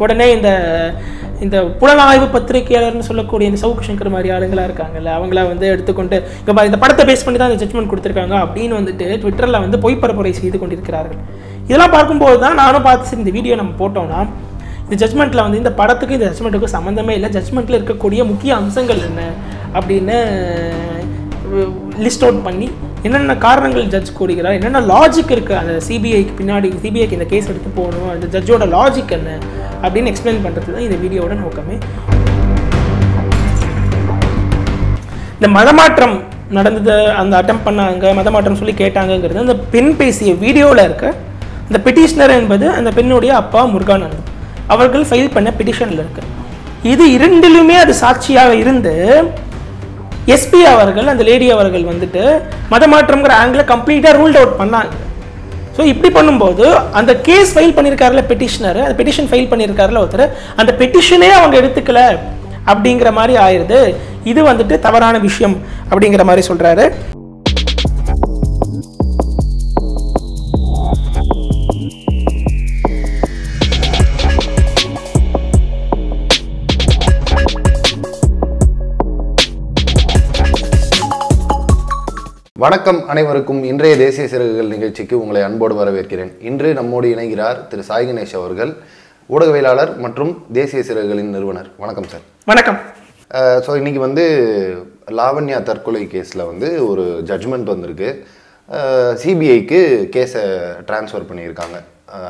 உடனே இந்த புலனாய்வு பத்திரிகையாளர்னு சொல்லக்கூடிய இந்த சவுக்கு சங்கர் மாதிரி ஆளுங்களாக இருக்காங்கல்ல, அவங்கள வந்து எடுத்துக்கொண்டு இந்த படத்தை பேஸ் பண்ணி தான் இந்த ஜட்மெண்ட் கொடுத்துருக்காங்க அப்படின்னு வந்துட்டு ட்விட்டரில் வந்து பொய்ப்பரப்புரை செய்து கொண்டிருக்கிறார்கள். இதெல்லாம் பார்க்கும்போது தான் நானும் பார்த்து சரி இந்த வீடியோ நம்ம போட்டோம்னா இந்த ஜட்மெண்ட்டில் வந்து இந்த படத்துக்கு இந்த ஜட்மெண்ட்டுக்கும் சம்மந்தமே இல்லை, ஜட்மெண்ட்டில் இருக்கக்கூடிய முக்கிய அம்சங்கள் என்ன அப்படின்னு லிஸ்ட் அவுட் பண்ணி என்னென்ன காரணங்கள் ஜட்ஜ் கூறுகிறார், என்னென்ன லாஜிக் இருக்குது அந்த சிபிஐக்கு பின்னாடி, சிபிஐக்கு இந்த கேஸ் எடுத்து போகணும், அந்த ஜட்ஜோட லாஜிக் என்ன அப்படின்னு எக்ஸ்பிளைன் பண்ணுறது தான் இந்த வீடியோவோட நோக்கமே. இந்த மதமாற்றம் நடந்தது, அந்த அட்டெம்ப்ட் பண்ணாங்க, மதமாற்றம் சொல்லி கேட்டாங்கங்கிறது அந்த பெண் பேசிய வீடியோவில் இருக்க இந்த பெட்டிஷனர் என்பது அந்த பெண்ணுடைய அப்பா முருகானந்தம் அவர்கள் ஃபைல் பண்ண பெட்டிஷனில் இருக்கு. இது இரண்டிலுமே அது சாட்சியாக இருந்து எஸ்பி அவர்கள் அந்த லேடி அவர்கள் வந்துட்டு மதமாற்றம்ங்கிற ஆங்கிளை கம்ப்ளீட்டாக ரூல்ட் அவுட் பண்ணாங்க. ஸோ இப்படி பண்ணும்போது அந்த கேஸ் ஃபைல் பண்ணியிருக்காருல பெட்டிஷனர், அந்த பெட்டிஷன் ஃபைல் பண்ணியிருக்காருல ஒருத்தர், அந்த பெட்டிஷனே அவங்க எடுத்துக்கல அப்படிங்கிற மாதிரி ஆயிடுது. இது வந்துட்டு தவறான விஷயம் அப்படிங்கிற மாதிரி சொல்கிறாரு. வணக்கம் அனைவருக்கும். இன்றைய தேசிய சிறகுகள் நிகழ்ச்சிக்கு உங்களை அன்போடு வரவேற்கிறேன். இன்று நம்மோடு இணைகிறார் திரு சாய் கணேஷ் அவர்கள், ஊடகவியலாளர் மற்றும் தேசிய சிறகுகளின் நிறுவனர். வணக்கம் சார். வணக்கம். ஸோ இன்னைக்கு வந்து லாவண்யா தற்கொலை கேஸில் வந்து ஒரு ஜட்ஜ்மெண்ட் வந்திருக்கு. சிபிஐக்கு கேஸை டிரான்ஸ்ஃபர் பண்ணியிருக்காங்க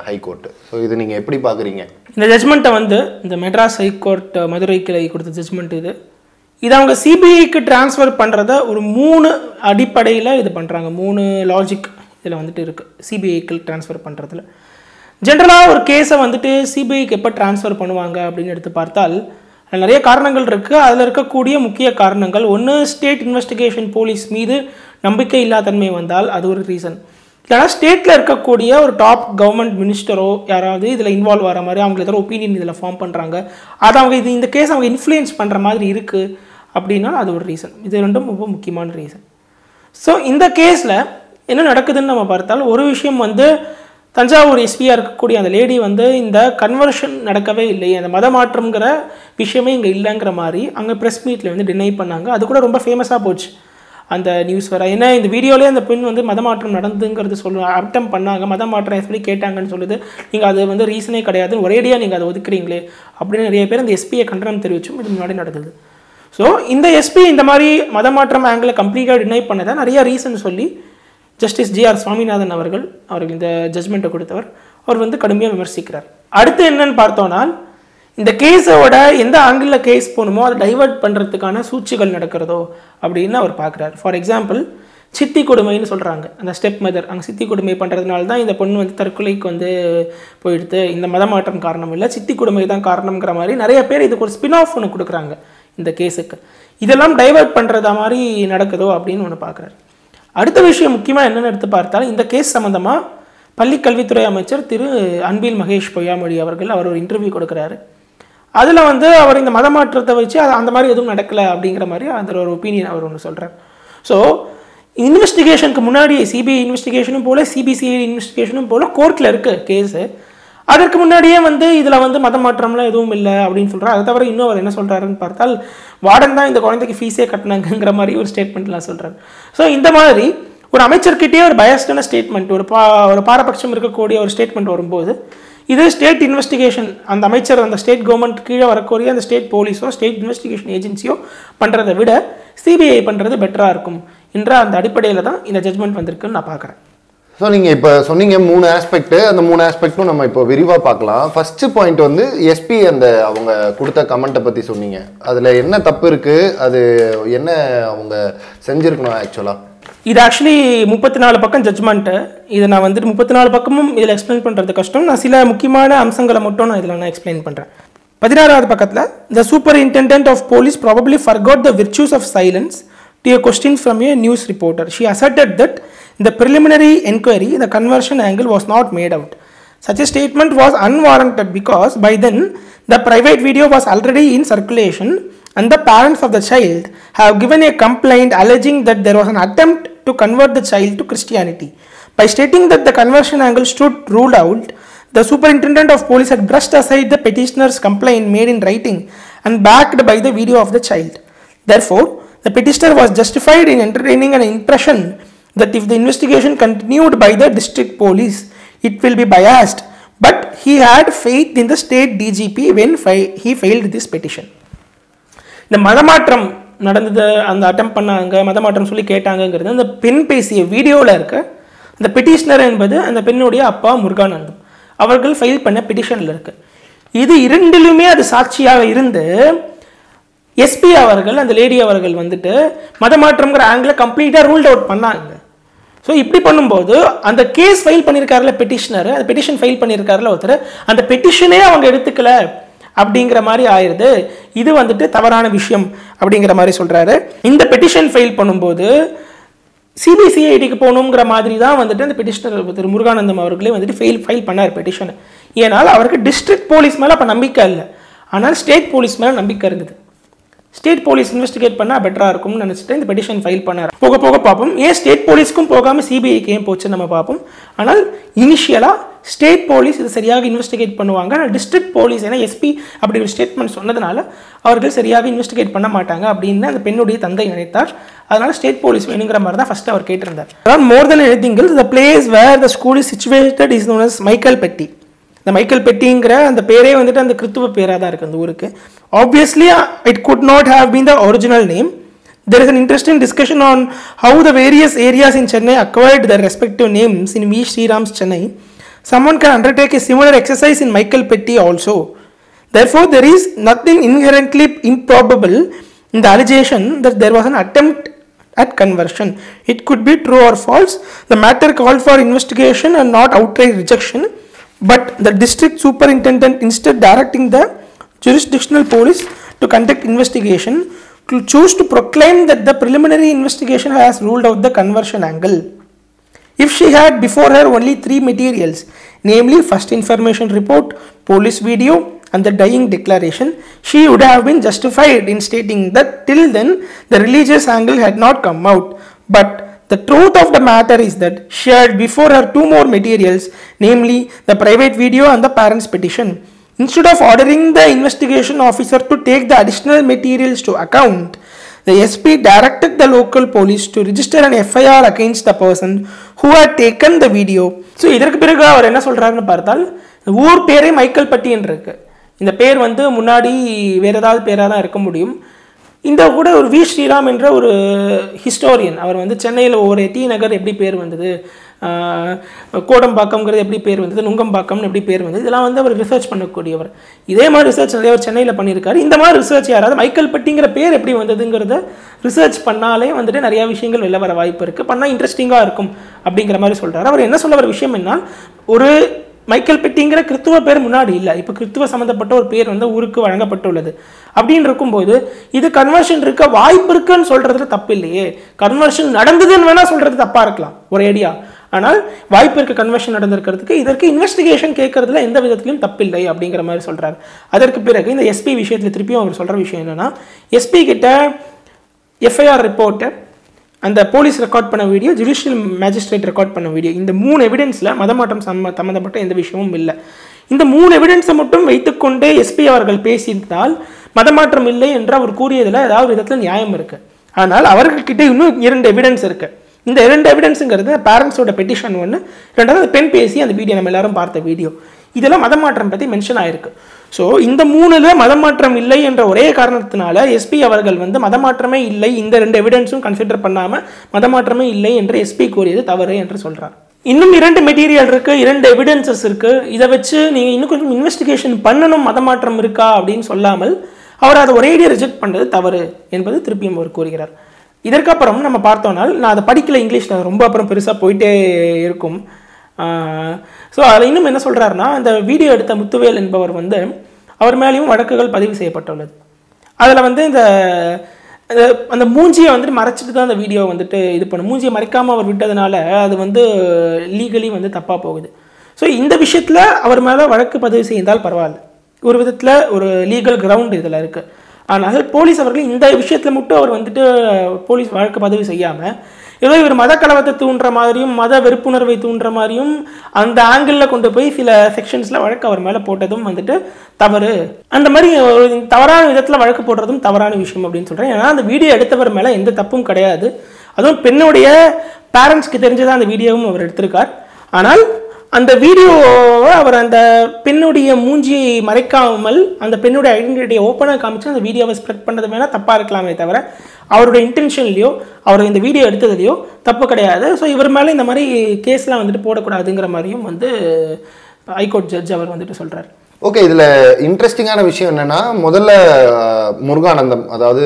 ஹைகோர்ட். ஸோ இது நீங்கள் எப்படி பார்க்குறீங்க? இந்த ஜட்ஜ்மெண்ட்டை வந்து இந்த மெட்ராஸ் ஹைகோர்ட் மதுரை கிளை கொடுத்த ஜட்ஜ்மெண்ட் இது அவங்க சிபிஐக்கு டிரான்ஸ்ஃபர் பண்ணுறத ஒரு 3 அடிப்படையில் இது பண்ணுறாங்க. 3 லாஜிக் இதில் வந்துட்டு இருக்குது சிபிஐக்கு டிரான்ஸ்ஃபர் பண்ணுறதுல. ஜென்ரலாக ஒரு கேஸை வந்துட்டு சிபிஐக்கு எப்போ டிரான்ஸ்ஃபர் பண்ணுவாங்க அப்படின்னு எடுத்து பார்த்தால் அதில் நிறைய காரணங்கள் இருக்குது. அதில் இருக்கக்கூடிய முக்கிய காரணங்கள், ஒன்று ஸ்டேட் இன்வெஸ்டிகேஷன் போலீஸ் மீது நம்பிக்கை இல்லாதன்மை வந்தால் அது ஒரு ரீசன். இல்லைனா ஸ்டேட்டில் இருக்கக்கூடிய ஒரு டாப் கவர்மெண்ட் மினிஸ்டரோ யாராவது இதில் இன்வால்வ் ஆகிற மாதிரி அவங்க ஏதாவது ஒப்பீனியன் இதில் ஃபார்ம் பண்ணுறாங்க, அதை அவங்க இந்த கேஸ் அவங்க இன்ஃப்ளூயன்ஸ் பண்ணுற மாதிரி இருக்குது அப்படின்னா அது ஒரு ரீசன். இது ரெண்டும் ரொம்ப முக்கியமான ரீசன். ஸோ இந்த கேஸில் என்ன நடக்குதுன்னு நம்ம பார்த்தால், ஒரு விஷயம் வந்து தஞ்சாவூர் எஸ்பியாக இருக்கக்கூடிய அந்த லேடி வந்து இந்த கன்வர்ஷன் நடக்கவே இல்லை, அந்த மதமாற்றம்ங்கிற விஷயமே இங்கே இல்லைங்கிற மாதிரி அங்கே ப்ரெஸ் மீட்டில் வந்து டினை பண்ணாங்க. அது கூட ரொம்ப ஃபேமஸாக போச்சு அந்த நியூஸ் வர. ஏன்னா இந்த வீடியோலேயே அந்த பெண் வந்து மதமாற்றம் நடந்துங்கிறது அட்டம் பண்ணாங்க, மதமாற்றம் சொல்லி கேட்டாங்கன்னு சொல்லுது. நீங்கள் அது வந்து ரீசனே கிடையாதுன்னு ஒரேடியாக நீங்கள் அதை ஒதுக்குறீங்களே அப்படின்னு நிறைய பேர் இந்த எஸ்பியை கண்டனம் தெரிவிச்சும் இது முன்னாடி நடந்தது. ஸோ இந்த எஸ்பி இந்த மாதிரி மதமாற்றம் ஆங்கிளை கம்ப்ளீட்டாக டினை பண்ணதை நிறைய ரீசன் சொல்லி ஜஸ்டிஸ் ஜி.ஆர். சுவாமிநாதன் அவர்கள் இந்த ஜட்ஜ்மெண்ட்டை கொடுத்தவர், அவர் வந்து கடுமையாக விமர்சிக்கிறார். அடுத்து என்னன்னு பார்த்தோன்னா, இந்த கேஸோட எந்த ஆங்கிளில் கேஸ் போகணுமோ அதை டைவர்ட் பண்ணுறதுக்கான சூழ்ச்சிகள் நடக்கிறதோ அப்படின்னு அவர் பார்க்குறாரு. ஃபார் எக்ஸாம்பிள் சித்தி கொடுமைன்னு சொல்கிறாங்க, அந்த ஸ்டெப் மதர் அங்கே சித்தி கொடுமை பண்ணுறதுனால தான் இந்த பொண்ணு வந்து தற்கொலைக்கு வந்து போயிடுது, இந்த மதமாற்றம் காரணம் இல்லை, சித்தி கொடுமை தான் காரணம்ங்கிற மாதிரி நிறைய பேர் இதுக்கு ஒரு ஸ்பின் ஆஃப் ஒன்று கொடுக்குறாங்க இந்த கேஸுக்கு. இதெல்லாம் டைவர்ட் பண்ணுறதா மாதிரி நடக்குதோ அப்படின்னு ஒன்று பார்க்குறாரு. அடுத்த விஷயம் முக்கியமாக என்னென்னு எடுத்து பார்த்தால், இந்த கேஸ் சம்மந்தமாக பள்ளிக்கல்வித்துறை அமைச்சர் திரு அன்பில் மகேஷ் பொய்யாமொழி அவர்கள் ஒரு இன்டர்வியூ கொடுக்குறாரு. அதில் வந்து அவர் இந்த மதமாற்றத்தை வச்சு அந்த மாதிரி எதுவும் நடக்கலை அப்படிங்கிற மாதிரி அதில் ஒரு ஒப்பீனியன் அவர் ஒன்று சொல்கிறார். ஸோ இன்வெஸ்டிகேஷனுக்கு முன்னாடி சிபிஐ இன்வெஸ்டிகேஷனும் போல் சிபிசிஐடி இன்வெஸ்டிகேஷனும் போல் கோர்ட்டில் இருக்குது கேஸு. அதற்கு முன்னாடியே வந்து இதில் வந்து மதமாற்றம்லாம் எதுவும் இல்லை அப்படின்னு சொல்கிறார். அதை தவிர இன்னும் அவர் என்ன சொல்கிறாருன்னு பார்த்தால், வார்டன் தான் இந்த குழந்தைக்கு ஃபீஸே கட்டினாங்கிற மாதிரி ஒரு ஸ்டேட்மெண்ட்லாம் சொல்கிறார். ஸோ இந்த மாதிரி ஒரு அமைச்சர்கிட்டே ஒரு பயஸ்டான ஸ்டேட்மெண்ட், ஒரு பாரபட்சம் இருக்கக்கூடிய ஒரு ஸ்டேட்மெண்ட் வரும்போது, இது ஸ்டேட் இன்வெஸ்டிகேஷன் அந்த அமைச்சர் அந்த ஸ்டேட் கவர்மெண்ட் கீழே வரக்கூடிய அந்த ஸ்டேட் போலீஸோ ஸ்டேட் இன்வெஸ்டிகேஷன் ஏஜென்சியோ பண்ணுறதை விட சிபிஐ பண்ணுறது பெட்டராக இருக்கும் என்ற அந்த அடிப்படையில் தான் இந்த ஜட்ஜ்மெண்ட் வந்திருக்குன்னு நான் பார்க்குறேன். ஸோ நீங்கள் இப்போ சொன்னீங்க 3 ஆஸ்பெக்ட், அந்த 3 ஆஸ்பெக்டும் நம்ம இப்போ விரிவாக பார்க்கலாம். ஃபர்ஸ்ட் பாயிண்ட் வந்து எஸ்பி அவங்க கொடுத்த கமெண்ட்டை பற்றி சொன்னீங்க. அதில் என்ன தப்பு இருக்குது, அது என்ன அவங்க செஞ்சுருக்கணும் ஆக்சுவலாக? இது ஆக்சுவலி 34 பக்கம் ஜட்ஜ்மெண்ட்டு. இதை நான் வந்துட்டு 34 பக்கமும் இதில் எக்ஸ்பிளைன் பண்ணுறது கஷ்டம். நான் சில முக்கியமான அம்சங்களை மட்டும் நான் இதில் எக்ஸ்பிளைன் பண்ணுறேன். 16வது பக்கத்தில், the superintendent of police probably forgot the virtues of silence to a question from a news reporter. She asserted that in the preliminary inquiry, the conversion angle was not made out. Such a statement was unwarranted because by then the private video was already in circulation and the parents of the child have given a complaint alleging that there was an attempt to convert the child to Christianity. By stating that the conversion angle stood ruled out, The superintendent of police had brushed aside the petitioner's complaint made in writing and backed by the video of the child. Therefore, the petitioner was justified in entertaining an impression that if the investigation continued by the district police, it will be biased. But he had faith in the state DGP when he filed this petition. இந்த மதமாற்றம் நடந்தது, அந்த attempt பண்ணாங்க, மதமாற்றம் சொல்லி கேட்டாங்கங்கிறது அந்த பெண் பேசிய வீடியோவில் இருக்க அந்த பெட்டிஷனர் என்பது அந்த பெண்ணுடைய அப்பா முருகானந்தம் அவர்கள் ஃபைல் பண்ண பெட்டிஷனில் இருக்கு. இது இரண்டிலுமே அது சாட்சியாக இருந்து எஸ்பி அவர்கள் அந்த லேடி அவர்கள் வந்துட்டு மதமாற்றம்ங்கிற ஆங்கிளை கம்ப்ளீட்டாக ரூல்ட் அவுட் பண்ணாங்க. ஸோ இப்படி பண்ணும்போது அந்த கேஸ் ஃபைல் பண்ணியிருக்காருல பெட்டிஷனர், அந்த பெட்டிஷன் ஃபைல் பண்ணியிருக்காருல ஒருத்தர், அந்த பெட்டிஷனே அவங்க எடுத்துக்கல அப்படிங்கிற மாதிரி ஆயிடுது. இது வந்துட்டு தவறான விஷயம் அப்படிங்கிற மாதிரி சொல்கிறாரு. இந்த பெட்டிஷன் ஃபைல் பண்ணும்போது சிபிசிஐடிக்கு போகணுங்கிற மாதிரி தான் வந்துட்டு அந்த பெட்டிஷனர் திரு முருகானந்தம் அவர்களே வந்துட்டு ஃபைல் பண்ணார் பெட்டிஷனை. ஏன்னால் அவருக்கு டிஸ்ட்ரிக்ட் போலீஸ் மேலே அப்போ நம்பிக்கை இல்லை, ஆனால் ஸ்டேட் போலீஸ் மேலே நம்பிக்கை இருக்குது. ஸ்டேட் போலீஸ் இன்வெஸ்டிகேட் பண்ணால் பெட்டராக இருக்கும்னு நினச்சிட்டு இந்த பெட்டிஷன் ஃபைல் பண்ணார். போக போக பார்ப்போம் ஏன் ஸ்டேட் போலீஸ்க்கும் போகாமல் சிபிஐக்கு ஏன் போச்சுன்னு நம்ம பார்ப்போம். ஆனால் இனிஷியலாக ஸ்டேட் போலீஸ் இது சரியாக இன்வெஸ்டிகேட் பண்ணுவாங்க, ஆனால் டிஸ்ட்ரிக்ட் போலீஸ் ஏன்னா எஸ்பி அப்படி ஒரு ஸ்டேட்மெண்ட் சொன்னதுனால அவர்கள் சரியாக இன்வெஸ்டிகேட் பண்ண மாட்டாங்க அப்படின்னு அந்த பெண்ணுடைய தந்தை நினைத்தார். அதனால ஸ்டேட் போலீஸ் வேணுங்கிற மாதிரி தான் ஃபர்ஸ்ட் அவர் கேட்டிருந்தார். More then anything else the place where the school is situated is known as Michael Petti. இந்த மைக்கேல் பெட்டிங்கிற அந்த பேரே வந்துட்டு அந்த கிறித்துவ பேராக தான் இருக்குது அந்த ஊருக்கு. Obviously it could not have been the original name. There is an interesting discussion on how the various areas in Chennai acquired their respective names in V. Sriram's Chennai. Someone can undertake a similar exercise in Michael Petty also. Therefore, there is nothing inherently improbable in the allegation that there was an attempt at conversion. It could be true or false. The matter called for investigation and not outright rejection. But the district superintendent, instead directing the jurisdictional police to conduct investigation, choose to proclaim that the preliminary investigation has ruled out the conversion angle. If she had before her only 3 materials, namely first information report, police video and the dying declaration, she would have been justified in stating that till then the religious angle had not come out. But the truth of the matter is that she had before her 2 more materials, namely the private video and the parents' petition. Instead of ordering the investigation officer to take the additional materials to account, the SP directed the local police to register an FIR against the person who had taken the video. So இதற்கு பிறகு அவர் என்ன சொல்றாருன்னு பார்த்தால், ஊர் பேரே Michael பட்டின்னு இருக்கு. இந்த பேர் வந்து முன்னாடி வேற ஏதாவது பேராக தான் இருக்க முடியும். இந்த கூட ஒரு வி ஸ்ரீராம் என்ற ஒரு ஹிஸ்டோரியன், அவர் வந்து சென்னையில் ஒவ்வொரு டி நகர் எப்படி பேர் வந்தது, கோடம்பாக்கம்ங்கிறது எப்படி பேர் வந்தது, நுங்கம்பாக்கம்னு எப்படி பேர் வந்தது, இதெல்லாம் வந்து அவர் ரிசர்ச் பண்ணக்கூடியவர். இதே மாதிரி ரிசர்ச் நிறைய அவர் சென்னையில் பண்ணியிருக்காரு. இந்த மாதிரி ரிசர்ச் யாராவது மைக்கேல் பட்டிங்கிற பேர் எப்படி வந்ததுங்கிறத ரிசர்ச் பண்ணாலே வந்துட்டு நிறையா விஷயங்கள் வெளில வர வாய்ப்பு இருக்குது, பண்ணால் இன்ட்ரெஸ்டிங்காக இருக்கும் அப்படிங்கிற மாதிரி சொல்கிறார். அவர் என்ன சொல்ல வர விஷயம் என்ன, ஒரு மைக்கேல் பெட்டிங்கிற கிறித்துவ பேர் முன்னாடி இல்லை, இப்போ கிறித்துவ சம்மந்தப்பட்ட ஒரு பேர் வந்து ஊருக்கு வழங்கப்பட்டுள்ளது. அப்படின்னு இருக்கும்போது இது கன்வர்ஷன் இருக்க வாய்ப்பு இருக்குன்னு சொல்கிறதுல தப்பு இல்லையே, கன்வர்ஷன் நடந்ததுன்னு வேணால் சொல்கிறது தப்பாக இருக்கலாம் ஒரு ஐடியா, ஆனால் வாய்ப்பு இருக்க கன்வர்ஷன் நடந்திருக்கிறதுக்கு இதற்கு இன்வெஸ்டிகேஷன் கேட்கறதுல எந்த விதத்திலையும் தப்பில்லை அப்படிங்கிற மாதிரி சொல்கிறார். அதற்கு பிறகு இந்த எஸ்பி விஷயத்தில் திருப்பியும் அவர் சொல்கிற விஷயம் என்னென்னா, எஸ்பி கிட்ட எஃப்ஐஆர் ரிப்போர்ட்டை, அந்த போலீஸ் ரெக்கார்ட் பண்ண வீடியோ, ஜுடிஷியல் மேஜிஸ்ட்ரேட் ரெக்கார்ட் பண்ண வீடியோ, இந்த 3 எவிடன்ஸில் மதமாற்றம் சம்மந்தப்பட்ட எந்த விஷயமும் இல்லை. இந்த 3 எவிடன்ஸை மட்டும் வைத்துக்கொண்டே எஸ்பி அவர்கள் பேசியிருந்தால் மதமாற்றம் இல்லை என்று அவர் கூறியதில் ஏதாவது விதத்தில் நியாயம் இருக்குது. ஆனால் அவர்கள்கிட்ட இன்னும் 2 எவிடன்ஸ் இருக்குது. இந்த 2 எவிடன்ஸுங்கிறது பேரண்ட்ஸோட பெட்டிஷன் ஒன்று, 2வது பெண் பேசி அந்த வீடியோ நம்ம எல்லாரும் பார்த்த வீடியோ, இதெல்லாம் மதமாற்றம் பற்றி மென்ஷன் ஆயிருக்கு. ஸோ இந்த 3ல் மதமாற்றம் இல்லை என்ற ஒரே காரணத்தினால எஸ்பி அவர்கள் வந்து மதமாற்றமே இல்லை, இந்த 2 எவிடன்ஸும் கன்சிடர் பண்ணாமல் மதமாற்றமே இல்லை என்று எஸ்பி கூறியது தவறு என்று சொல்கிறார். இன்னும் 2 மெட்டீரியல் இருக்குது, 2 எவிடன்சஸ் இருக்குது, இதை வச்சு நீங்கள் இன்னும் கொஞ்சம் இன்வெஸ்டிகேஷன் பண்ணணும், மதமாற்றம் இருக்கா அப்படின்னு சொல்லாமல் அவர் அதை ஒரேடியாக ரிஜெக்ட் பண்ணுறது தவறு என்பது திருப்பியும் அவர் கூறுகிறார். இதற்கப்புறம் நம்ம பார்த்தோம்னால், நான் அதை படிக்கல இங்கிலீஷில், ரொம்ப அப்புறம் பெருசாக போயிட்டே இருக்கும். ஸோ அதில் இன்னும் என்ன சொல்கிறாருன்னா, அந்த வீடியோ எடுத்த முத்துவேல் என்பவர் வந்து அவர் மேலேயும் வழக்குகள் பதிவு செய்யப்பட்டுள்ளது. அதில் வந்து இந்த அந்த மூஞ்சியை வந்துட்டு மறைச்சிட்டு தான் அந்த வீடியோ வந்துட்டு இது பண்ண, மூஞ்சியை மறைக்காமல் அவர் விட்டதுனால அது வந்து லீகலி வந்து தப்பாக போகுது. ஸோ இந்த விஷயத்தில் அவர் மேலே வழக்கு பதிவு செய்தால் பரவாயில்ல, ஒரு விதத்தில் ஒரு லீகல் கிரவுண்ட் இதில் இருக்குது. ஆனால் போலீஸ் அவர்கள் இந்த விஷயத்தில் மட்டும் அவர் வந்துட்டு போலீஸ் வழக்கு பதிவு செய்யாமல் ஏதோ இவர் மத கலவத்தை தூண்டுற மாதிரியும் மத வெறுப்புணர்வை தூண்டுற மாதிரியும் அந்த ஆங்கிளில் கொண்டு போய் சில செக்ஷன்ஸில் வழக்கு அவர் மேலே போட்டதும் வந்துட்டு தவறு. அந்த மாதிரி ஒரு தவறான விதத்தில் வழக்கு போடுறதும் தவறான விஷயம் அப்படின்னு சொல்கிறேன். ஏன்னா அந்த வீடியோ எடுத்தவர் மேலே எந்த தப்பும் கிடையாது. அதுவும் பெண்ணுடைய பேரண்ட்ஸ்க்கு தெரிஞ்சதான் அந்த வீடியோவும் அவர் எடுத்திருக்கார். ஆனால் அந்த வீடியோவை அவர் அந்த பெண்ணுடைய மூஞ்சியை மறைக்காமல் அந்த பெண்ணுடைய ஐடென்டிட்டியை ஓப்பனாக காமிச்சு அந்த வீடியோவை ஸ்ப்ரெட் பண்ணுறது வேணால் தப்பாக இருக்கலாமே தவிர அவருடைய இன்டென்ஷன்லையோ அவர் இந்த வீடியோ எடுத்ததுலையோ தப்பு கிடையாது. ஸோ இவர் மேலே இந்த மாதிரி கேஸ்லாம் வந்துட்டு போடக்கூடாதுங்கிற மாதிரியும் வந்து ஹைகோர்ட் ஜட்ஜ் அவர் வந்துட்டு சொல்கிறார். ஓகே, இதில் இன்ட்ரெஸ்டிங்கான விஷயம் என்னென்னா, முதல்ல முருகானந்தம், அதாவது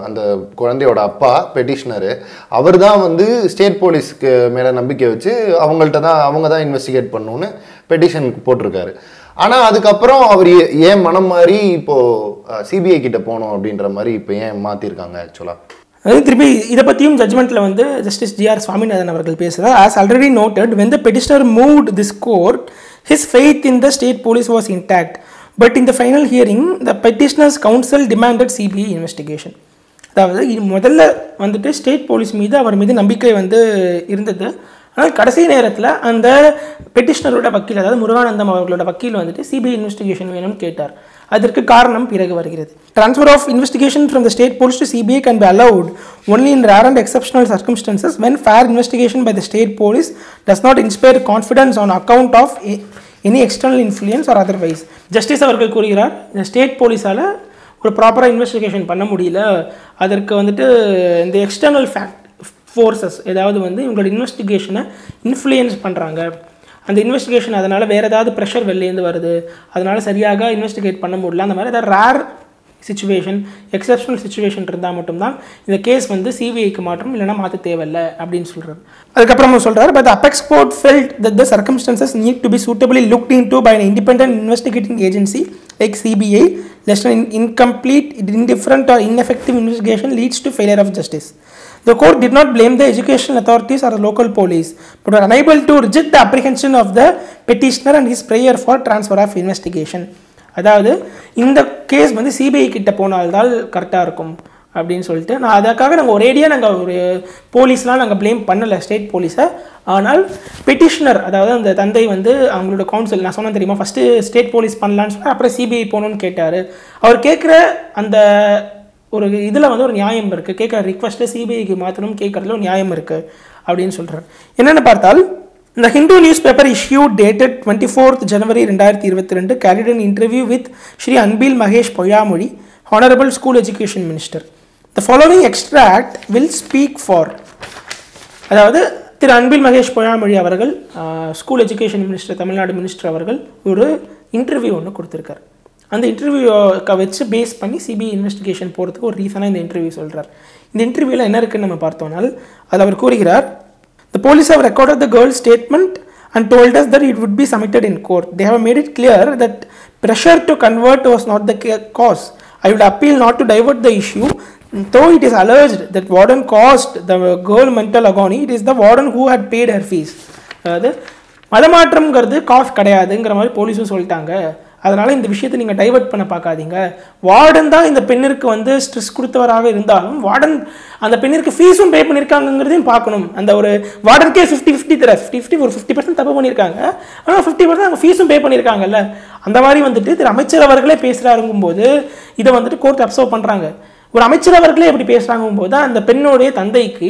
அந்த குழந்தையோட அப்பா பெட்டிஷனரு, அவர் தான் வந்து ஸ்டேட் போலீஸ்க்கு மேலே நம்பிக்கை வச்சு அவங்க தான் இன்வெஸ்டிகேட் பண்ணணுன்னு பெட்டிஷன் போட்டிருக்காரு. ஆனால் அதுக்கப்புறம் அவர் ஏன் மனம் மாறி இப்போது சிபிஐ கிட்ட போகணும் அப்படின்ற மாதிரி இப்போ ஏன் மாற்றிருக்காங்க ஆக்சுவலாக? அது திருப்பி இதை பற்றியும் ஜட்மெண்ட்டில் வந்து ஜஸ்டிஸ் ஜி.ஆர். சுவாமிநாதன் அவர்கள் பேசுகிறார். As already noted, when the petitioner moved this court, his faith in the state police was intact. But in the final hearing, the petitioner's counsel demanded CBI investigation. அதாவது முதல்ல வந்துட்டு ஸ்டேட் போலீஸ் மீது அவர் மீது நம்பிக்கை வந்து இருந்தது. ஆனால் கடைசி நேரத்தில் அந்த பெட்டிஷனரோட வக்கீல், அதாவது முருகானந்தம் அவர்களோட வக்கீல் வந்துட்டு சிபிஐ இன்வெஸ்டிகேஷன் வேணும்னு கேட்டார். அதற்கு காரணம் பிறகு வருகிறது. Transfer of investigation from the state police to CBI can be allowed only in rare and exceptional circumstances when fair investigation by the state police does not inspire confidence on account of any external influence or otherwise. Justice அவர்கள் கூறுகிறார், இந்த state போலீஸால் ஒரு ப்ராப்பராக investigation பண்ண முடியல, அதற்கு வந்துட்டு இந்த எக்ஸ்டர்னல் ஃபோர்ஸஸ் ஏதாவது வந்து இவங்களோட இன்வெஸ்டிகேஷனை இன்ஃப்ளூயன்ஸ் பண்ணுறாங்க, அந்த இன்வெஸ்டிகேஷன் அதனால் வேறு ஏதாவது ப்ரெஷர் வெளிலேருந்து வருது, அதனால் சரியாக இன்வெஸ்டிகேட் பண்ண முடியல, அந்த மாதிரி ஏதாவது ரேர் சிச்சுவேஷன் எக்ஸப்ஷனல் சிச்சுவேஷன் இருந்தால் மட்டும்தான் இந்த கேஸ் வந்து சிபிஐக்கு மாற்றம், இல்லைனா மாற்ற தேவையில்லை அப்படின்னு சொல்கிறார். அதுக்கப்புறமா சொல்கிறார், but apex court felt that the circumstances need to be suitably looked into by an independent investigating agency like CBI, lest an incomplete, indifferent or ineffective investigation leads to failure of justice. The court did not blame the educational authorities or the local police, but were unable to reject the apprehension of the petitioner and his prayer for transfer of investigation. அதாவது இந்த case வந்து CBI கிட்ட போனால்தான் கரெக்டாக இருக்கும் அப்படின்னு சொல்லிட்டு நான் அதுக்காக நாங்கள் ஒரேடியாக நாங்கள் ஒரு போலீஸ்லாம் நாங்கள் ப்ளேம் பண்ணலை ஸ்டேட் போலீஸை. ஆனால் பெட்டிஷனர், அதாவது அந்த தந்தை வந்து அவங்களோட கவுன்சில், நான் சொன்னேன் தெரியுமா, ஃபஸ்ட்டு ஸ்டேட் போலீஸ் பண்ணலான்னு சொன்னால் அப்புறம் சிபிஐ போகணுன்னு கேட்டார். அவர் கேட்குற அந்த ஒரு இதில் வந்து ஒரு நியாயம் இருக்குது, கேட்குற ரிக்வஸ்ட்டு சிபிஐக்கு மாற்றணும் கேட்குறதுல ஒரு நியாயம் இருக்குது அப்படின்னு சொல்கிறார். என்னென்னு பார்த்தால், The Hindu newspaper issued dated 24th January 2022 carried an interview with Shri Anbil Mahesh Poyamoli, Honorable School Education Minister. The following extract will speak for. அதாவது திரு அன்பில் மகேஷ் பொய்யாமொழி அவர்கள் school education minister, Tamil Nadu minister அவர்கள் ஒரு இன்டர்வியூ ஒன்று கொடுத்துருக்கார். அந்த இன்டர்வியூவை வச்சு பேஸ் பண்ணி CBI investigation போகிறதுக்கு ஒரு ரீசனாக இந்த இன்டர்வியூ சொல்கிறார். இந்த இன்டர்வியூவில் என்ன இருக்குன்னு நம்ம பார்த்தோம்னால், அதில் அவர் கூறுகிறார், The police have recorded the girl's statement and told us that it would be submitted in court. They have made it clear that pressure to convert was not the cause. I would appeal not to divert the issue. Though it is alleged that warden caused the girl mental agony, it is the warden who had paid her fees. அதாவது மதமாற்றம்ங்கிறது cos கிடையாதுங்கிற மாதிரி போலீஸும் சொல்லிட்டாங்க. அதனால் இந்த விஷயத்தை நீங்கள் divert பண்ண பார்க்காதீங்க. வார்டன் தான் இந்த பெண்ணிற்கு வந்து ஸ்ட்ரெஸ் கொடுத்தவராக இருந்தாலும் வார்டன் அந்த பெண்ணிற்கு ஃபீஸும் பே பண்ணியிருக்காங்கிறதையும் பார்க்கணும். அந்த ஒரு வார்டனுக்கே 50-50 தர 50 ஒரு 50% தப்பு பண்ணியிருக்காங்க, ஆனால் 50% அவங்க ஃபீஸும் பே பண்ணியிருக்காங்கல்ல. அந்த மாதிரி வந்துட்டு திரு அமைச்சர் அவர்களே பேசுகிறாருங்கும்போது இதை வந்துட்டு கோர்ட் அப்சர்வ் பண்ணுறாங்க. ஒரு அமைச்சர் அவர்களே எப்படி பேசுகிறாங்கும் போது அந்த பெண்ணுடைய தந்தைக்கு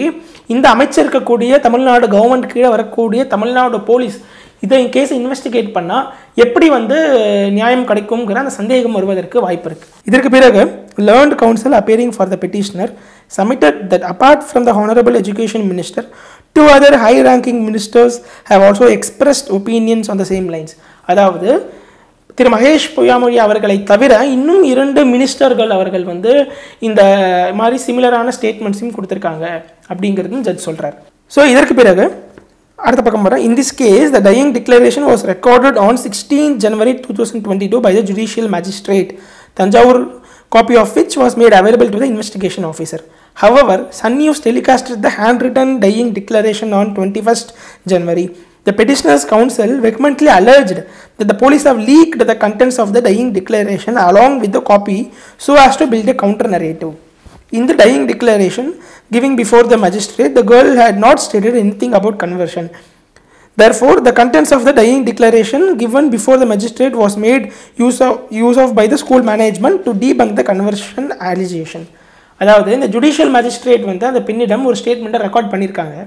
இந்த அமைச்சர் இருக்கக்கூடிய தமிழ்நாடு கவர்மெண்ட் கீழே வரக்கூடிய தமிழ்நாடு போலீஸ் இதை கேஸை இன்வெஸ்டிகேட் பண்ணால் எப்படி வந்து நியாயம் கிடைக்குங்கிற அந்த சந்தேகம் வருவதற்கு வாய்ப்பு இருக்குது. இதற்கு பிறகு learned counsel appearing for the petitioner submitted that apart from the Honorable Education Minister, 2 other high-ranking ministers have also expressed opinions on the same lines. அதாவது திரு மகேஷ் பொய்யாமொழி அவர்களை தவிர இன்னும் 2 மினிஸ்டர்கள் அவர்கள் வந்து இந்த மாதிரி சிமிலரான ஸ்டேட்மெண்ட்ஸையும் கொடுத்துருக்காங்க அப்படிங்கிறதும் ஜட்ஜ் சொல்கிறார். ஸோ இதற்கு பிறகு அடுத்த பக்கம் வர, in this case the dying declaration was recorded on 16 January 2022 by the judicial magistrate, Tanjavur, copy of which was made available to the investigation officer. However, Sun News telecasted the handwritten dying declaration on 21st January. The petitioner's counsel vehemently alleged that the police have leaked the contents of the dying declaration along with the copy so as to build a counter narrative. In the dying declaration given before the magistrate, the girl had not stated anything about conversion. Therefore, the contents of the dying declaration given before the magistrate was made use of by the school management to debunk the conversion allegation. அதாவது இந்த judicial magistrate வந்து அந்த பெண்ணிடம் ஒரு ஸ்டேட்மெண்ட்டை record பண்ணியிருக்காங்க.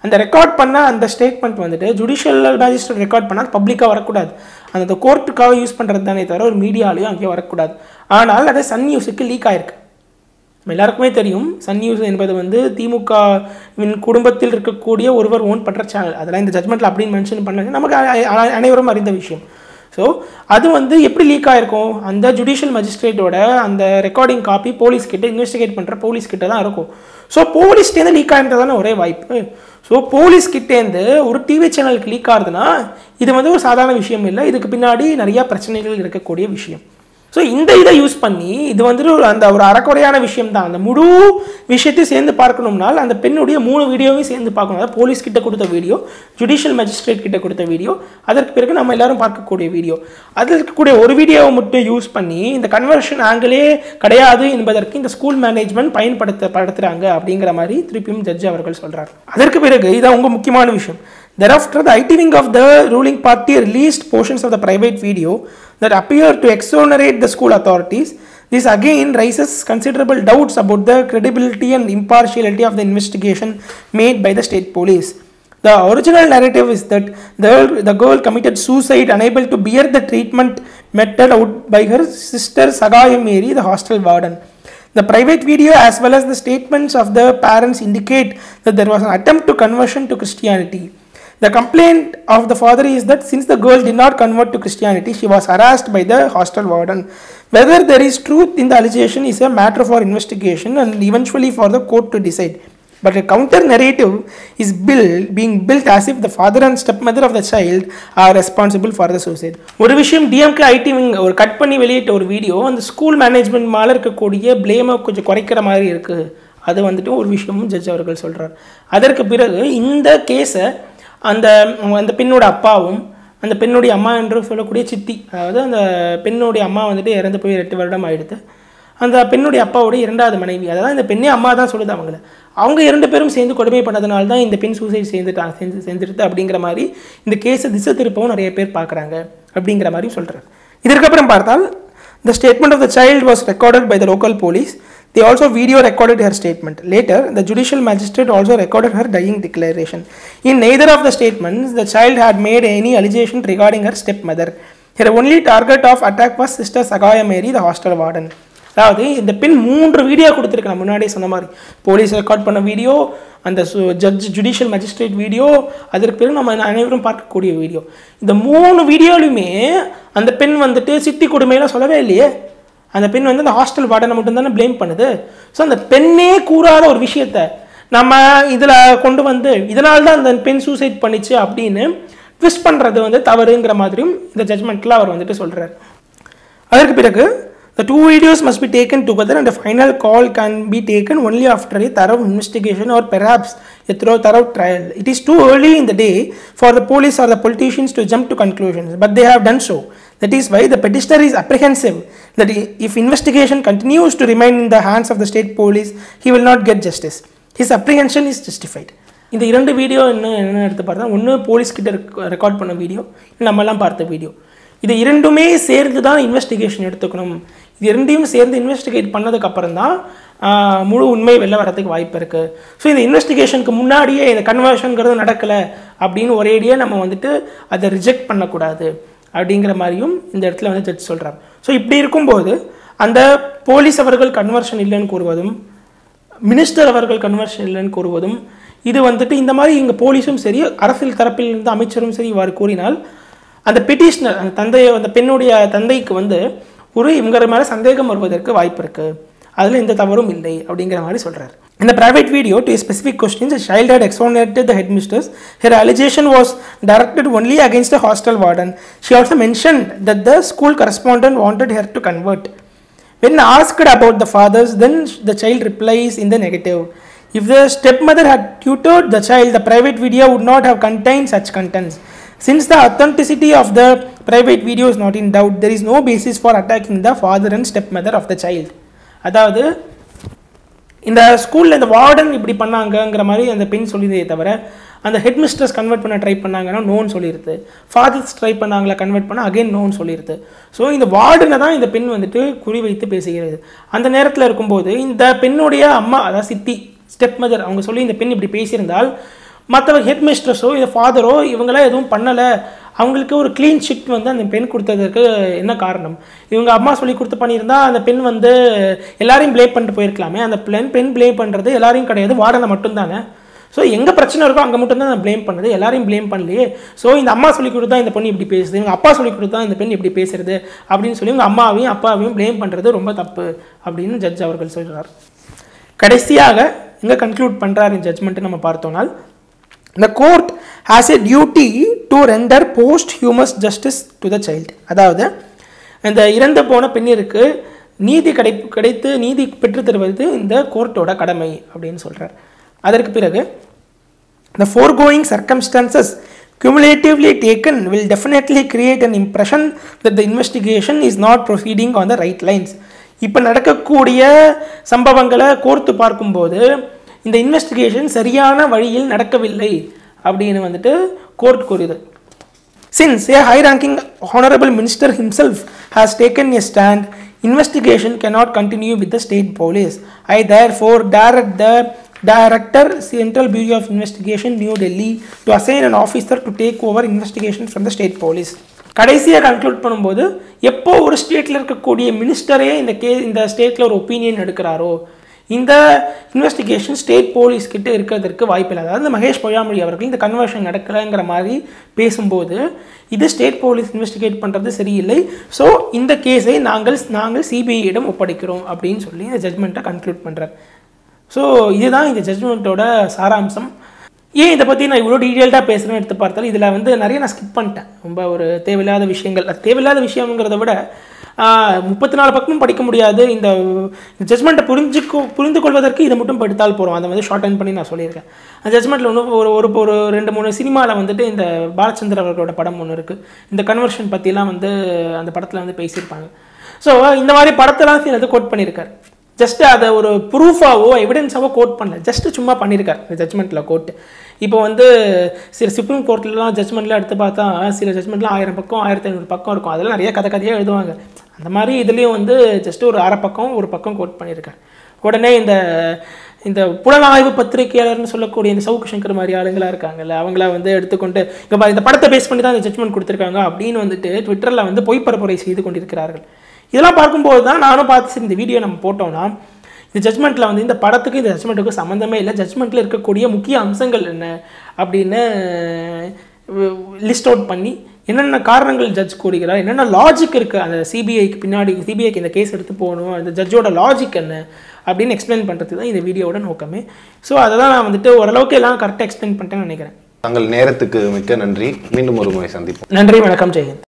அந்த record பண்ண அந்த ஸ்டேட்மெண்ட் வந்துட்டு ஜுடிஷியல் மேஜிஸ்ட்ரேட் ரெக்கார்ட் பண்ணால் பப்ளிக்காக வரக்கூடாது. அந்த கோர்ட்டுக்காக யூஸ் பண்ணுறது தானே தவிர ஒரு மீடியாலையும் அங்கேயும் வரக்கூடாது. ஆனால் அது சன் நியூஸுக்கு லீக் ஆயிருக்கு. எல்லாருக்குமே தெரியும் சன் நியூஸ் என்பது வந்து திமுகவின் குடும்பத்தில் இருக்கக்கூடிய ஒருவர் ஓன் பண்ணுற சேனல். அதெல்லாம் இந்த ஜட்மெண்ட்டில் அப்படின்னு மென்ஷன் பண்ணாங்க, நமக்கு அனைவரும் அறிந்த விஷயம். ஸோ அது வந்து எப்படி லீக் ஆகிருக்கும், அந்த ஜுடிஷியல் மேஜிஸ்ட்ரேட்டோட அந்த ரெக்கார்டிங் காப்பி போலீஸ்கிட்ட இன்வெஸ்டிகேட் பண்ணுற போலீஸ்கிட்ட தான் இருக்கும். ஸோ போலீஸ்கிட்டேருந்து லீக் ஆகிருந்ததான ஒரே வாய்ப்பு. ஸோ போலீஸ்கிட்டேருந்து ஒரு டிவி சேனலுக்கு லீக் ஆகுதுன்னா இது வந்து ஒரு சாதாரண விஷயம் இல்லை, இதுக்கு பின்னாடி நிறையா பிரச்சனைகள் இருக்கக்கூடிய விஷயம். ஸோ இந்த இதை யூஸ் பண்ணி இது வந்துட்டு ஒரு அறக்குறையான விஷயம் தான். அந்த முழு விஷயத்தையும் சேர்ந்து பார்க்கணும்னால் அந்த பெண்ணுடைய 3 வீடியோவையும் சேர்ந்து பார்க்கணும். அதாவது போலீஸ் கிட்ட கொடுத்த வீடியோ, ஜுடிஷியல் மேஜிஸ்ட்ரேட் கிட்ட கொடுத்த வீடியோ, அதற்கு பிறகு நம்ம எல்லாரும் பார்க்கக்கூடிய வீடியோ, அதில் இருக்கக்கூடிய ஒரு வீடியோவை மட்டும் யூஸ் பண்ணி இந்த கன்வர்ஷன் ஆங்கிளே கிடையாது என்பதற்கு இந்த ஸ்கூல் மேனேஜ்மெண்ட் பயன்படுத்துகிறாங்க அப்படிங்கிற மாதிரி திருப்பியும் ஜட்ஜ் அவர்கள் சொல்கிறார். அதற்கு பிறகு இதான் உங்கள் முக்கியமான விஷயம். Thereafter, the IT wing of the ruling party released portions of the private video that appear to exonerate the school authorities. This again raises considerable doubts about the credibility and impartiality of the investigation made by the state police. The original narrative is that the girl committed suicide unable to bear the treatment meted out by her sister Sagaya Mary, the hostel warden. The private video as well as the statements of the parents indicate that there was an attempt to conversion to Christianity. The complaint of the father is that since the girl did not convert to Christianity, she was harassed by the hostel warden. Whether there is truth in the allegation is a matter for investigation and eventually for the court to decide. But a counter narrative is being built as if the father and stepmother of the child are responsible for the suicide. ஒரு விஷயம் DMK ID ஒரு cut பண்ணி வெளியிட்ட ஒரு video அந்த school management மேலே இருக்கக்கூடிய ப்ளேமை கொஞ்சம் குறைக்கிற மாதிரி இருக்குது. அது வந்துட்டு ஒரு விஷயமும் ஜட்ஜ் அவர்கள் சொல்கிறார். அதற்கு பிறகு இந்த கேஸை அந்த பெண்ணோட அப்பாவும் அந்த பெண்ணுடைய அம்மா என்று சொல்லக்கூடிய சித்தி, அதாவது அந்த பெண்ணுடைய அம்மா வந்துட்டு இறந்து போய் 8 வருடம் ஆகிடுது. அந்த பெண்ணுடைய அப்பாவுடைய 2வது மனைவி, அதாவது இந்த பெண்ணே அம்மா தான் சொல்லுது அவங்க 2 பேரும் சேர்ந்து கொடுமை பண்ணதுனால தான் இந்த பெண் சூசைட் செஞ்சுட்டு அப்படிங்கிற மாதிரி இந்த கேஸை திசை திருப்பவும் நிறைய பேர் பார்க்குறாங்க அப்படிங்கிற மாதிரி சொல்கிறார். இதற்கப்புறம் பார்த்தால் the statement of the child was recorded by the local police. They also video recorded her statement. Later, the judicial magistrate also recorded her dying declaration. In neither of the statements, the child had made any allegation regarding her stepmother. Her only target of attack was sister Sagaya Mary, the hostel warden. அதாவது இந்த பெண் 3 video கொடுத்துருக்கு. நான் முன்னாடியே சொன்ன மாதிரி police record பண்ண video, அந்த ஜுடிஷியல் மேஜிஸ்ட்ரேட் வீடியோ, அதற்கு பிறகு நம்ம அனைவரும் பார்க்கக்கூடிய வீடியோ. இந்த 3 வீடியோலையுமே அந்த பெண் வந்துட்டு சித்தி கொடுமையெல்லாம் சொல்லவே இல்லையே. அந்த பெண் வந்து அந்த ஹாஸ்டல் வார்டனை மட்டும்தானே ப்ளேம் பண்ணுது. ஸோ அந்த பெண்ணே கூறாத ஒரு விஷயத்தை நம்ம இதில் கொண்டு வந்து இதனால தான் அந்த பெண் சூசைட் பண்ணிச்சு அப்படின்னு ட்விஸ்ட் பண்ணுறது வந்து தவறுங்கிற மாதிரியும் இந்த ஜட்மெண்ட்டில் அவர் வந்துட்டு சொல்கிறார். அதற்கு பிறகு the 2 videos must be taken together and a final call can be taken only after a thorough investigation or perhaps a thorough trial. It is too early in the day for the police or the politicians to jump to conclusions, but they have done so. That is why the petitioner is apprehensive that if investigation continues to remain in the hands of the state police, he will not get justice. His apprehension is justified. இந்த 2 video என்ன எடுத்து பார்த்தா, ஒன்று போலீஸ்கிட்ட record பண்ண video, நம்மலாம் பார்த்த video. இது 2மே சேர்ந்து தான் இன்வெஸ்டிகேஷன் எடுத்துக்கணும். இது 2யும் சேர்ந்து இன்வெஸ்டிகேட் பண்ணதுக்கப்புறம் தான் முழு உண்மை வெளில வரதுக்கு வாய்ப்பு இருக்குது. ஸோ இந்த இன்வெஸ்டிகேஷனுக்கு முன்னாடியே இந்த கன்வர்ஷனுங்கிறது நடக்கலை அப்படின்னு ஒரேடியாக நம்ம வந்துட்டு அதை ரிஜெக்ட் பண்ணக்கூடாது அப்படிங்கிற மாதிரியும் இந்த இடத்துல வந்து ஜட்ஜ் சொல்கிறார். ஸோ இப்படி இருக்கும்போது அந்த போலீஸ் அவர்கள் கன்வர்ஷன் இல்லைன்னு கூறுவதும், மினிஸ்டர் அவர்கள் கன்வர்ஷன் இல்லைன்னு கூறுவதும், இது வந்துட்டு இந்த மாதிரி இங்கே போலீஸும் சரி அரசியல் தரப்பில் இருந்து அமைச்சரும் சரி இவ்வாறு கூறினால் அந்த பெட்டிஷனர் அந்த பெண்ணுடைய தந்தைக்கு வந்து இவங்க மேலே சந்தேகம் வருவதற்கு வாய்ப்பு இருக்குது. அதில் எந்த தவறும் இல்லை அப்படிங்கிற மாதிரி சொல்கிறார். In the private video, to a specific questions, a child had exonerated the headmistress. Her allegation was directed only against the hostel warden. She also mentioned that the school correspondent wanted her to convert. When asked about the fathers, then the child replies in the negative. If the stepmother had tutored the child, the private video would not have contained such contents. Since the authenticity of the private video is not in doubt, there is no basis for attacking the father and stepmother of the child. அதாவது இந்த ஸ்கூலில் இந்த warden இப்படி பண்ணாங்கங்கிற மாதிரி அந்த பெண் சொல்லியதே தவிர அந்த ஹெட் மிஸ்ட்ரஸ் கன்வெர்ட் பண்ண ட்ரை பண்ணாங்கன்னா நோன்னு சொல்லிடுது. ஃபாதர்ஸ் ட்ரை பண்ணாங்களா கன்வெர்ட் பண்ண அகைன் நோன்னு சொல்லிடுது. ஸோ இந்த வார்டனை தான் இந்த பெண் வந்துட்டு குறிவைத்து பேசுகிறது. அந்த நேரத்தில் இருக்கும்போது இந்த பெண்ணுடைய அம்மா, அதாவது சித்தி, ஸ்டெப் மதர், அவங்க சொல்லி இந்த பெண் இப்படி பேசியிருந்தால் மற்றவங்க ஹெட் மிஸ்ட்ரஸோ இல்லை ஃபாதரோ இவங்களாம் எதுவும் பண்ணலை, அவங்களுக்கு ஒரு க்ளீன் ஷிட் வந்து அந்த பெண் கொடுத்ததுக்கு என்ன காரணம்? இவங்க அம்மா சொல்லி கொடுத்து பண்ணியிருந்தால் அந்த பெண் வந்து எல்லாரையும் ப்ளேம் பண்ணிட்டு போயிருக்கலாமே. அந்த பெண் ப்ளேம் பண்ணுறது எல்லாரையும் கிடையாது, வார்டனை மட்டும்தானே. ஸோ எங்கே பிரச்சனை இருக்கோ அங்கே மட்டும்தான் நான் ப்ளேம் பண்ணுறது, எல்லாரையும் ப்ளேம் பண்ணலையே. ஸோ இந்த அம்மா சொல்லி கொடுத்தா இந்த பொண்ணு இப்படி பேசுது, இவங்க அப்பா சொல்லி கொடுத்தா இந்த பெண் இப்படி பேசுறது அப்படின்னு சொல்லி இவங்க அம்மாவையும் அப்பாவையும் ப்ளேம் பண்ணுறது ரொம்ப தப்பு அப்படின்னு ஜட்ஜ் அவர்கள் சொல்கிறார். கடைசியாக எங்கே கன்க்ளூட் பண்ணுறாரு இந்த ஜட்ஜ்மெண்ட்டு நம்ம பார்த்தோம்னால், the court has a duty to render posthumous justice to the child. அதாவது இந்த இறந்து போன பெண்ணிற்கு நீதி கிடைத்து நீதி பெற்று தருவது இந்த கோர்ட்டோட கடமை அப்படின்னு சொல்கிறார். அதற்கு பிறகு the foregoing circumstances cumulatively taken will definitely create an impression that the investigation is not proceeding on the right lines. இப்போ நடக்கக்கூடிய சம்பவங்களை கோர்த்து பார்க்கும்போது இந்த இன்வெஸ்டிகேஷன் சரியான வழியில் நடக்கவில்லை அப்படின்னு வந்துட்டு court கூறுது. Since a high-ranking honorable minister himself has taken a stand, investigation cannot continue with the state police. I therefore direct the Director, Central Bureau of Investigation, New Delhi, to assign an officer to take over investigation from the state police. கடைசியாக conclude பண்ணும்போது எப்போ ஒரு ஸ்டேட்டில் இருக்கக்கூடிய மினிஸ்டரே இந்த ஸ்டேட்டில் ஒரு opinion எடுக்கிறாரோ இந்த இன்வெஸ்டிகேஷன் ஸ்டேட் போலீஸ் கிட்ட இருக்கிறதுக்கு வாய்ப்பில்லை. அதாவது மகேஷ் பொய்யாமொழி அவர்கள் இந்த கன்வர்ஷன் நடக்கலைங்கிற மாதிரி பேசும்போது இது ஸ்டேட் போலீஸ் இன்வெஸ்டிகேட் பண்ணுறது சரியில்லை, ஸோ இந்த கேஸை நாங்கள் சிபிஐயிடம் ஒப்படைக்கிறோம் அப்படின்னு சொல்லி இந்த ஜட்மெண்ட்டை கன்க்ளூட் பண்ணுறார். ஸோ இதுதான் இந்த ஜட்மெண்ட்டோட சாராம்சம். ஏன் இதை பற்றி நான் இவ்வளோ டீட்டெயில்டாக பேசுகிறேன்னு எடுத்து பார்த்தாலும் இதில் வந்து நிறைய நான் ஸ்கிப் பண்ணிட்டேன். ரொம்ப ஒரு தேவையில்லாத விஷயங்கள். அது தேவையில்லாத விஷயங்கிறத விட 34 பக்கமும் படிக்க முடியாது. இந்த ஜட்மெண்ட்டை புரிந்து கொள்வதற்கு இதை மட்டும் படித்தால் போகிறோம். அதை வந்து ஷார்ட் அண்ட் பண்ணி நான் சொல்லியிருக்கேன். அந்த ஜட்மெண்ட்டில் ஒன்று ஒரு 2-3 சினிமாவில் வந்துட்டு இந்த பாலச்சந்தர் அவர்களோட படம் ஒன்று இருக்குது. இந்த கன்வர்ஷன் பற்றிலாம் வந்து அந்த படத்தில் வந்து பேசியிருப்பாங்க. ஸோ இந்த மாதிரி படத்தெல்லாம் சிலது கோட் பண்ணியிருக்காரு. ஜஸ்ட் அதை ஒரு ப்ரூஃபாவோ எவிடன்ஸாவோ கோட் பண்ணல, ஜஸ்ட்டு சும்மா பண்ணியிருக்கார் இந்த ஜட்மெண்ட்டில் கோர்ட்டு. இப்போ வந்து சில சுப்ரீம் கோர்ட்லலாம் ஜட்மெண்ட்லாம் எடுத்து பார்த்தா சில ஜட்மெண்ட்லாம் 1000 பக்கம் 1500 பக்கம் இருக்கும். அதெல்லாம் நிறைய கதையாக எழுதுவாங்க. அந்த மாதிரி இதுலேயும் வந்து ஜஸ்ட்டு ஒரு அரை பக்கம் ஒரு பக்கம் கோட் பண்ணியிருக்கார். உடனே இந்த புலனாய்வு பத்திரிகையாளர்னு சொல்லக்கூடிய இந்த சவுக்கு சங்கர் மாதிரி ஆளுங்களாக இருக்காங்கல்ல, அவங்கள வந்து எடுத்துக்கொண்டு இங்கே இந்த படத்தை பேஸ் பண்ணி தான் இந்த ஜட்மெண்ட் கொடுத்துருக்காங்க அப்படின்னு வந்துட்டு ட்விட்டரில் வந்து பொய்ப்பரப்புரை செய்து கொண்டிருக்கிறார்கள். இதெல்லாம் பார்க்கும்போது தான் நானும் பார்த்து இந்த வீடியோ நம்ம போட்டோம்னா இந்த ஜட்மெண்ட்டில் வந்து இந்த படத்துக்கு இந்த ஜட்மெண்ட்டுக்கும் சம்மந்தமே இல்லை, ஜட்மெண்ட்டில் இருக்கக்கூடிய முக்கிய அம்சங்கள் என்ன அப்படின்னு லிஸ்ட் அவுட் பண்ணி என்னென்ன காரணங்கள் ஜட்ஜ் கூறுகிறார், என்னென்ன லாஜிக் இருக்குது அந்த சிபிஐக்கு பின்னாடி, சிபிஐக்கு இந்த கேஸ் எடுத்து போகணும், அந்த ஜட்ஜோட லாஜிக் என்ன அப்படின்னு எக்ஸ்பிளைன் பண்ணுறது தான் இந்த வீடியோட நோக்கமே. ஸோ அதை தான் நான் வந்துட்டு ஓரளவுக்கு எல்லாம் கரெக்டாக எக்ஸ்பிளைன் பண்ணிட்டேன்னு நினைக்கிறேன். தங்கள் நேரத்துக்கு மிக்க நன்றி. மீண்டும் ஒரு முறை சந்திப்போம். நன்றி, வணக்கம், ஜெயஹிந்த்.